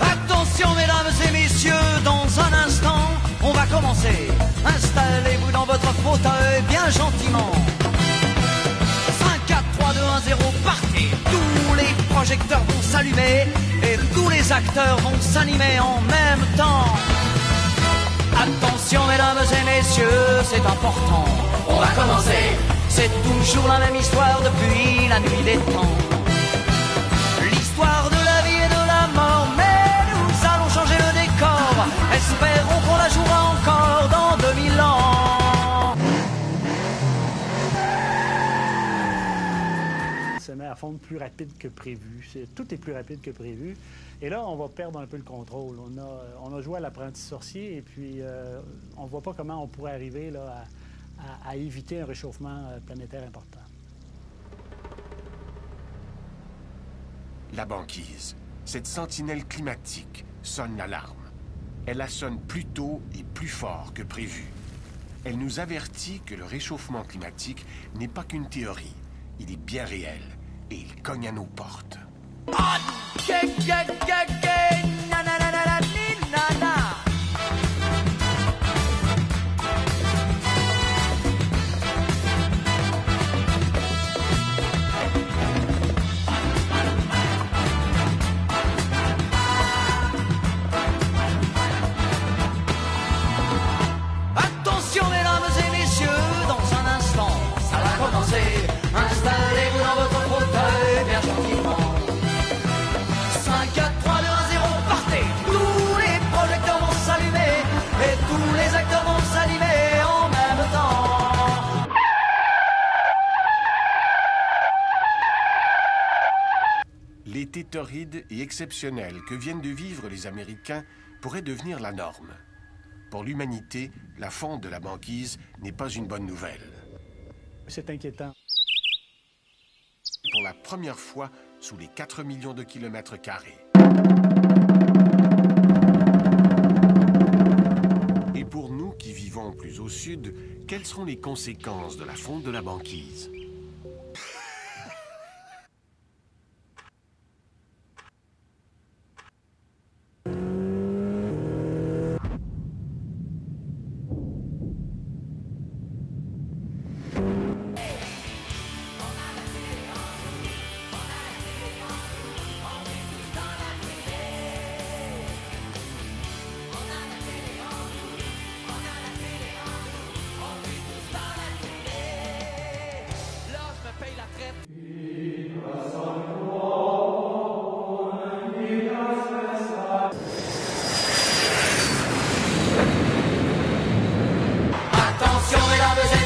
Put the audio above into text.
Attention mesdames et messieurs, dans un instant, on va commencer. Installez-vous dans votre fauteuil bien gentiment. 5, 4, 3, 2, 1, 0, partez. Tous les projecteurs vont s'allumer et tous les acteurs vont s'animer en même temps. Attention mesdames et messieurs, c'est important. On va commencer. C'est toujours la même histoire depuis la nuit des temps. L'histoire de la vie et de la mort, mais nous allons changer le décor. Espérons qu'on la jouera encore dans 2000 ans. Se met à fondre plus rapide que prévu. Tout est plus rapide que prévu. Et là, on va perdre un peu le contrôle. On a joué à l'apprenti sorcier et puis on ne voit pas comment on pourrait arriver là, à éviter un réchauffement planétaire important. La banquise, cette sentinelle climatique, sonne l'alarme. Elle la sonne plus tôt et plus fort que prévu. Elle nous avertit que le réchauffement climatique n'est pas qu'une théorie. Il est bien réel et il cogne à nos portes. Attention mesdames et messieurs, dans un instant, ça va commencer. Installez-vous dans votre fauteuil bien gentiment. 5, 4, 3, 2, 1, 0, partez. Tous les projecteurs vont s'allumer et tous les acteurs vont s'animer en même temps. L'été torride et exceptionnel que viennent de vivre les Américains pourrait devenir la norme. Pour l'humanité, la fonte de la banquise n'est pas une bonne nouvelle. C'est inquiétant. Pour la première fois, sous les 4 millions de kilomètres carrés. Et pour nous qui vivons plus au sud, quelles seront les conséquences de la fonte de la banquise? Attention mesdames et